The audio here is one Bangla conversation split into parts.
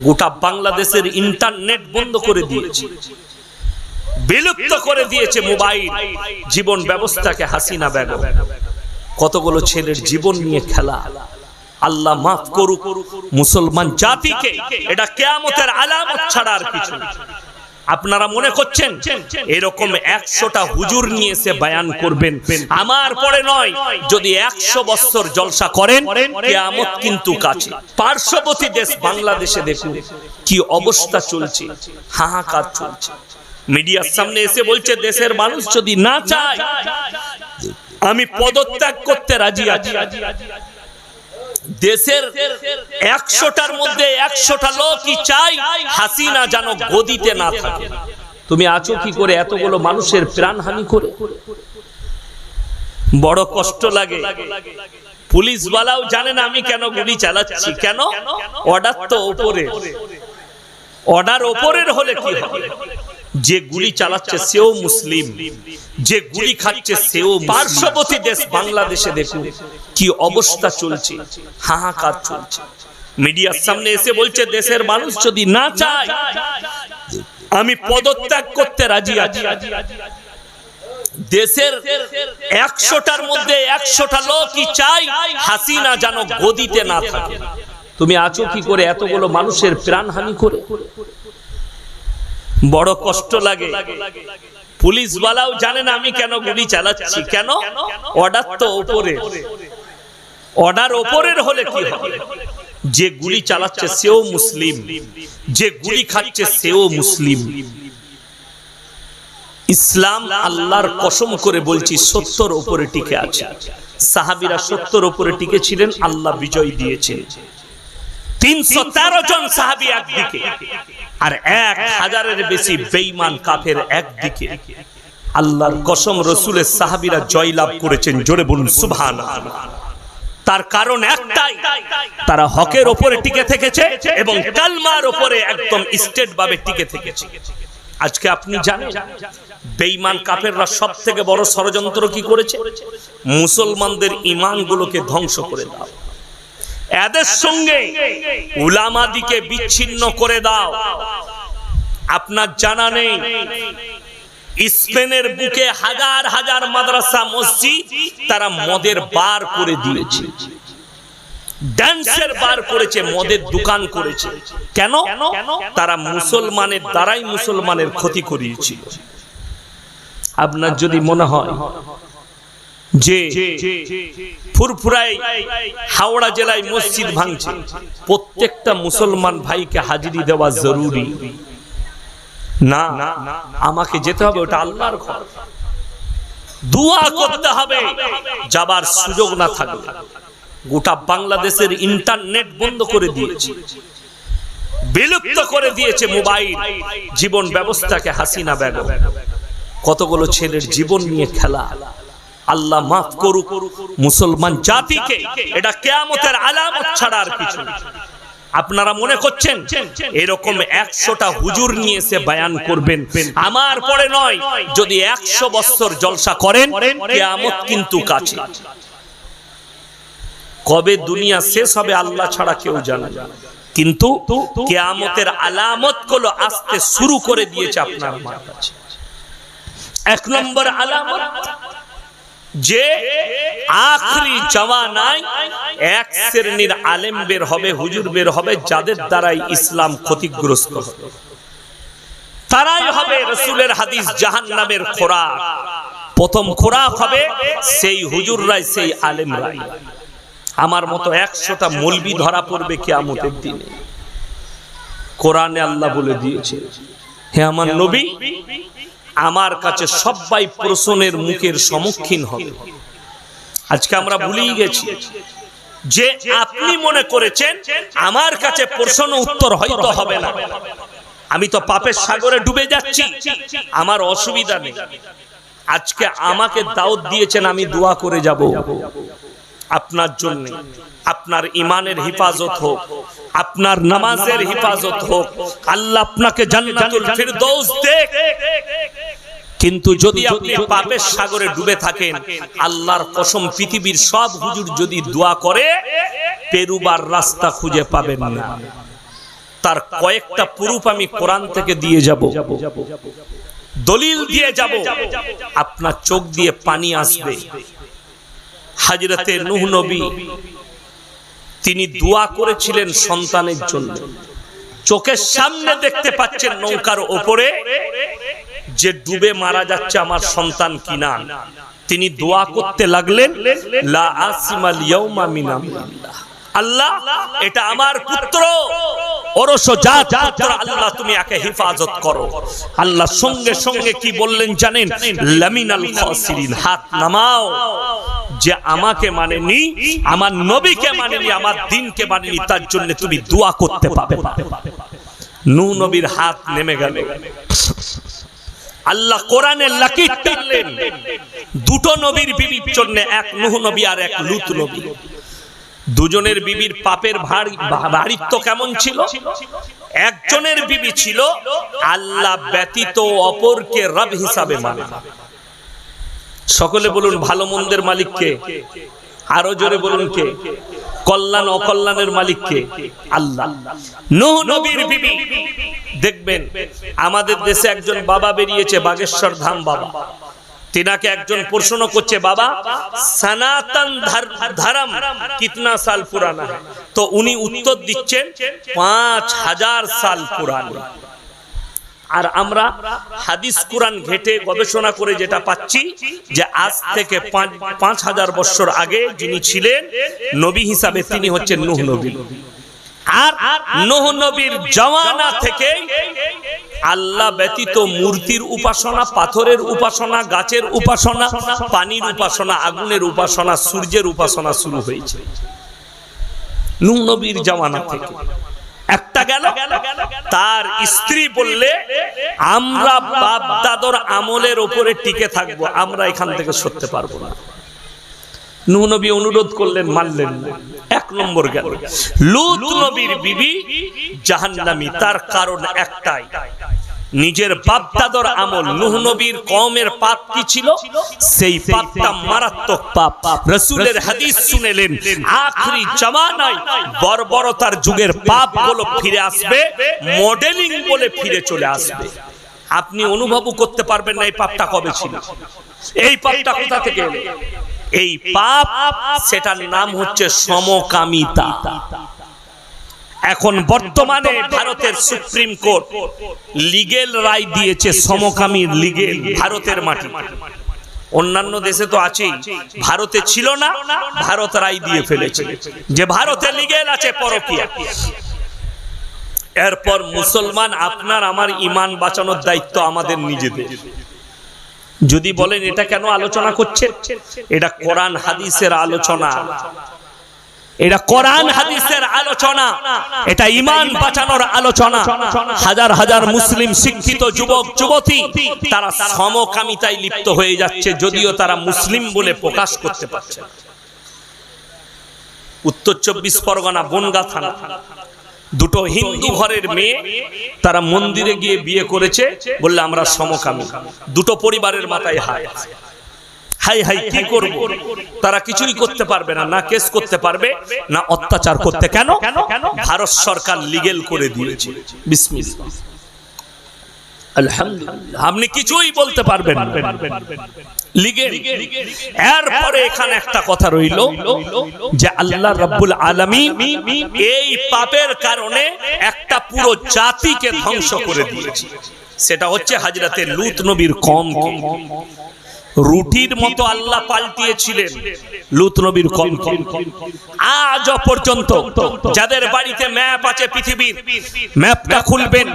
গোটা বাংলাদেশের ইন্টারনেট বন্ধ করে দিয়েছে, বিলুপ্ত করে দিয়েছে মোবাইল। জীবন ব্যবস্থাকে হাসিনা বেগম কতগুলো ছেলের জীবন নিয়ে খেলা। আল্লাহ মাফ করুক মুসলমান জাতিকে। এটা কিয়ামতের আলামত ছাড়া আর কিছু না। আপনারা মনে করছেন এরকম 100টা হুজুর নিয়ে এসে বয়ান করবেন, আমার পরে নয়, যদি 100 বছর জলসা করেন কিয়ামত কিন্তু কাছে। পার্শ্ববর্তী দেশ বাংলাদেশে দেখুন কি অবস্থা চলছে, হাহাকার চলছে। মিডিয়ার সামনে এসে বলছে দেশের মানুষ যদি না চায় আমি পদত্যাগ করতে রাজি আছি। দেশের 100টার মধ্যে 100টা লোকই চাই হাসিনা যেন গদিতে না থাকে। তুমি আছো কি করে এতগুলো মানুষের প্রাণহানি করে? বড় কষ্ট লাগে। পুলিশওয়ালাও জানে না আমি কেন গুলি চালাচ্ছি। কেন? অর্ডার তো উপরে, অর্ডার উপরের হলে কি হবে? যে গুলি চালাচ্ছে সেও মুসলিম, যে গুলি খাচ্ছে সেও। পার্শ্ববর্তী দেশ বাংলাদেশে দেখুন কি অবস্থা চলছে, হাহাকার চলছে। মিডিয়ার সামনে এসে বলছে দেশের মানুষ যদি না চায় আমি পদত্যাগ করতে রাজি আছি। দেশের 100টার মধ্যে 100টা লোকই চাই হাসিনা যেন গদিতে না থাকে। তুমি আছো কি করে এতগুলো মানুষের প্রাণহানি করে? বড় কষ্ট লাগে। পুলিশওয়ালাও জানে না আমি কেন গুলি চালাচ্ছি। কেন? অর্ডার তো উপরে, অর্ডার উপরের হলে কি হবে? যে গুলি চালাচ্ছে সেও মুসলিম, যে গুলি খাচ্ছে সেও মুসলিম। ইসলাম আল্লাহর কসম করে বলছি 70 উপরে টিকে আছে। সাহাবীরা 70 উপরে টিকে ছিলেন, আল্লাহ বিজয় দিয়েছেন। 313 জন সাহাবী একদিকে আর 1000-এর বেশি বেঈমান কাফের একদিকে। আল্লাহর কসম রাসূলের সাহাবীরা জয়লাভ করেছেন। জোরে বলুন সুবহানাল্লাহ। তার কারণ একটাই, তারা হকের উপরে টিকে থেকেছে এবং কালমার উপরে একদম স্টেট ভাবে টিকে থেকেছে। আজকে আপনি জানেন বেঈমান কাফেররা সবথেকে বড় ষড়যন্ত্র কি করেছে? মুসলমানদের ঈমানগুলোকে ধ্বংস করে দাও, এদের সঙ্গে উলামাদিকে বিচ্ছিন্ন করে দাও। আপনার জানা নেই স্পেনের বুকে হাজার হাজার মাদ্রাসা মসজিদ তারা মদের বার করে দিয়েছে, ড্যান্সের বার করেছে, মদের দোকান করেছে। কেন? তারা মুসলমানের দ্বারাই মুসলমানের ক্ষতি করিয়েছিল। আপনার যদি মনে হয় যে ফুরফুরায় হাওড়া জেলায় মসজিদ ভাঙছে, প্রত্যেকটা মুসলমান ভাইকে হাজিরি দেওয়া জরুরি না, আমাকে যেতে হবে, ওটা আল্লাহর ঘর। দোয়া করতে হবে যাবার সুযোগ না থাকলে। গোটা বাংলাদেশের ইন্টারনেট বন্ধ করে দিয়েছে, বিলুপ্ত করে দিয়েছে মোবাইল। জীবন ব্যবস্থাকে হাসিনা বেগম কতগুলো ছেলের জীবন নিয়ে খেলা। আল্লাহ মাফ করুক মুসলমান জাতিকে। এটা কিয়ামতের আলামত ছাড়া আর কিছু না। আপনারা মনে করছেন এরকম 100টা হুজুর নিয়ে এসে বয়ান করবেন, আমার পরে নয়, যদি 100 বছর জলসা করেন কিয়ামত কিন্তু কাছে। কবে দুনিয়া শেষ হবে আল্লাহ ছাড়া কেউ জানে না, কিন্তু কিয়ামতের আলামতগুলো আসতে শুরু করে দিয়েছে আপনার আমার কাছে। 1 নম্বর আলামত যে আখরি জামানায় এক শ্রেণীর আলেম বের হবে, হুজুর বের হবে, যাদের দ্বারাই ইসলাম ক্ষতিগ্রস্ত হবে। তারাই হবে রাসূলের হাদিস জাহান্নামের খোরাক। প্রথম খোরাক হবে সেই হুজুররাই, সেই আলেমরাই। আমার মতো 100টা মৌলবি ধরা পড়বে কিয়ামতের দিনে। কোরআনে আল্লাহ বলে দিয়েছে, হে আমার নবী, আমার কাছে সবাই প্রশ্নের মুখের সম্মুখীন হবে। আজকে আমরা ভুলেই গেছি যে আপনি মনে করেছেন আমার কাছে প্রশ্ন উত্তর হয়তো হবে না, আমি তো পাপের সাগরে ডুবে যাচ্ছি, আমার অসুবিধা নেই। আজকে আমাকে দাওয়াত দিয়েছেন, আমি দোয়া করে যাব আপনার জন্য, আপনার ঈমানের হেফাজত হোক, আপনার নামাজের হেফাজত হোক, আল্লাহ আপনাকে জান্নাতুল ফিরদৌস দেখ। কিন্তু যদি আপনি পাপের সাগরে ডুবে থাকেন, আল্লাহর কসম পৃথিবীর সব হুজুর যদি দোয়া করে পেরুবার রাস্তা খুঁজে পাবেন না। তার কয়েকটা প্রুফ আমি কোরআন থেকে দিয়ে যাব, দলিল দিয়ে যাব, আপনার চোখ দিয়ে পানি আসবে। হযরতে নূহ নবী তিনি দোয়া করেছিলেন সন্তানের জন্য। চোখের সামনে দেখতে পাচ্ছেন নৌকার উপরে যে ডুবে মারা যাচ্ছে আমার সন্তান কিনা। তিনি দোয়া করতে লাগলেন, লা আসিমাল ইয়াউমা মিন আমরিল্লাহ, আল্লাহ এটা আমার পুত্র, ওরসজাত পুত্র, আল্লাহ তুমি একে হেফাজত করো। আল্লাহ সঙ্গে সঙ্গে কি বললেন জানেন? লামিনাল খাসিরিন, হাত নামাও। যে আমাকে মানেনি, আমার নবীকে মানেনি, আমার দ্বীনকে মানেনি, তার জন্য তুমি দোয়া করতে পাবে। নূহ নবীর হাত নেমে গেল। আল্লাহ কোরআনে লাকির টানলেন দুটো নবীর বিবির জন্য, এক নূহ নবী আর এক লূত নবী। দুজনের বিবির পাপের ভারিত্ব কেমন ছিল? একজনের বিবি ছিল আল্লাহ ব্যতীত অপরকে রব হিসাবে মানে। সকলে বলুন ভালো মন্দের মালিক কে? আরো জোরে বলুন কে? কল্যাণ অকল্যাণের মালিক কে? আল্লাহ। নূহ নবীর বিবি দেখবেন, আমাদের দেশে একজন বাবা বেরিয়েছে, বাগেশ্বর ধাম বাবা। তিনাকে একজন প্রশ্ন করছে, বাবা সনাতন ধর্ম কিতনা সাল পুরানা है? তো উনি উত্তর দিচ্ছেন 5000 সাল পুরানা। আর আমরা হাদিস কুরআন ঘেটে গবেষণা করে যেটা পাচ্ছি যে আজ থেকে 5000 বছর আগে যিনি ছিলেন নবী হিসাবে, তিনি হচ্ছেন নূহ নবী। আর নূহ নবীর জামানা থেকে আল্লাহ ব্যতীত মূর্তির উপাসনা, পাথরের উপাসনা, গাছের উপাসনা, পানির উপাসনা, আগুনের উপাসনা, সূর্যের উপাসনা শুরু হয়েছে নূহ নবীর জামানা থেকে। একটা গেল, তার স্ত্রী বললে আমরা বাপ দাদর আমলের উপরে টিকে থাকবো, আমরা এখান থেকে সরতে পারবো না। নূহ নবী অনুরোধ করলেন, মানলেন না। এক নম্বর গেল। লূত নবীর বিবি জাহান্নামী, তার কারণ একটাই, নিজের বাপ দাদর আমল। নূহ নবীর কওমের পাপ কি ছিল? সেই পাপটা মারাত্মক পাপ। রাসূলের হাদিস শুনেলেন, আখরি জামানায় বর্বরতার যুগের পাপগুলো ফিরে আসবে, মডেলিং বলে ফিরে চলে আসবে। আপনি অনুভবও করতে পারবেন না এই পাপটা কবে ছিল, এই পাপটা কোথা থেকে এলো। এই পাপ, সেটার নাম হচ্ছে সমকামিতা। এখন বর্তমানে ভারতের সুপ্রিম কোর্ট লিগেল রায় দিয়েছে, সমকামীর লিগেল, ভারতের মাটি। অন্যান্য দেশে তো আছেই, ভারতে ছিল না, ভারত রায় দিয়ে ফেলেছে যে ভারতে লিগেল আছে পরকীয়া। এরপর মুসলমান, আপনার আমার ঈমান বাঁচানোর দায়িত্ব আমাদের নিজেদের। যদি বলেন এটা কেন আলোচনা করছেন, এটা কোরআন হাদিসের আলোচনা, এটা কোরআন হাদিসের আলোচনা, এটা ঈমান বাঁচানোর আলোচনা। হাজার হাজার মুসলিম শিক্ষিত যুবক যুবতী তারা সমকামিতায় লিপ্ত হয়ে যাচ্ছে, যদিও তারা মুসলিম বলে প্রকাশ করতে পারছে না। উত্তর 24 পরগনা বনগাঁ থানা, দুটো হিন্দু ঘরের মেয়ে, তারা মন্দিরে গিয়ে বিয়ে করেছে, বললে আমরা সমকামী। দুটো পরিবারের মাথায় হাই হাই হাই, কি করব? তারা কিছুই করতে পারবে না, না কেস করতে পারবে, না অত্যাচার করতে। কেন? ভারত সরকার লিগেল করে দিয়েছে। বিসমিল্লাহ, আলহামদুলিল্লাহ, আপনি কিছুই বলতে পারবেন না, লিগেল। এরপরে এখানে একটা কথা রইল যে আল্লাহ রাব্বুল আলামিন এই পাপের কারণে একটা পুরো জাতিকে ধ্বংস করে দিয়েছে। সেটা হচ্ছে হযরতে লূত নবীর কওমকে। রুটির মতো আল্লাহ পাল্টিয়েছিলেন লূত নবীর কওমকে। আজ পর্যন্ত যাদের বাড়িতে ম্যাপ আছে পৃথিবীর, ম্যাপটা খুলবেন,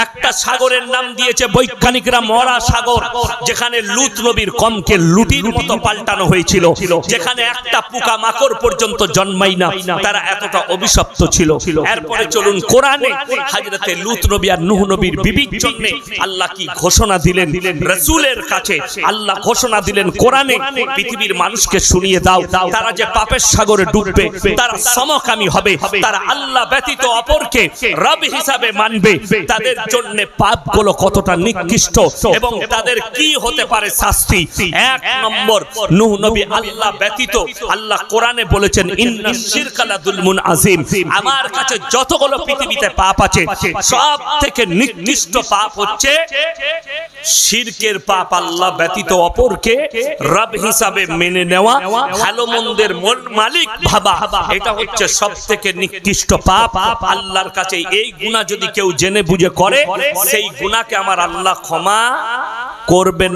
একটা সাগরের নাম দিয়েছে বৈজ্ঞানিকরা মরা সাগর, যেখানে লূত নবীর কওমকে লুটির মতো পাল্টানো হয়েছিল, যেখানে একটা পোকা মাকড় পর্যন্ত জন্মাই না, তারা এতটা অভিশপ্ত ছিল। এরপরে চলুন কোরআনে হযরতে লূত নবী আর নূহ নবীর বিবির জন্য আল্লাহ কি ঘোষণা দিলেন। রাসূলের কাছে আল্লাহ ঘোষণা ঘোষণা দিলেন কোরআনে, পৃথিবীর মানুষকে শুনিয়ে দাও তারা যে পাপের সাগরে ডুববে, তারা সমকামী হবে, তারা আল্লাহ ব্যতীত অপরকে রব হিসাবে মানবে, তাদের জন্য পাপগুলো কতটা নিকৃষ্ট এবং তাদের কি হতে পারে শাস্তি। এক নম্বর, নূহ নবী আল্লাহ ব্যতীত, আল্লাহ কোরআনে বলেছেন ইন্নাশ শিরকা লাযুলমুন আযীম, আমার কাছে যতগুলো পৃথিবীতে পাপ আছে সব থেকে নিকৃষ্ট পাপ হচ্ছে শিরকের পাপ, আল্লাহ ব্যতীত অপরকে রব হিসাবে মেনে নেওয়া, ভালো মন্দের মালিক ভাবা, এটা হচ্ছে সব থেকে নিকৃষ্ট পাপ আল্লাহর কাছে। এই গুনাহ যদি কেউ জেনে বুঝে করে, সেই গুনাহকে আমার আল্লাহ ক্ষমা করবেন।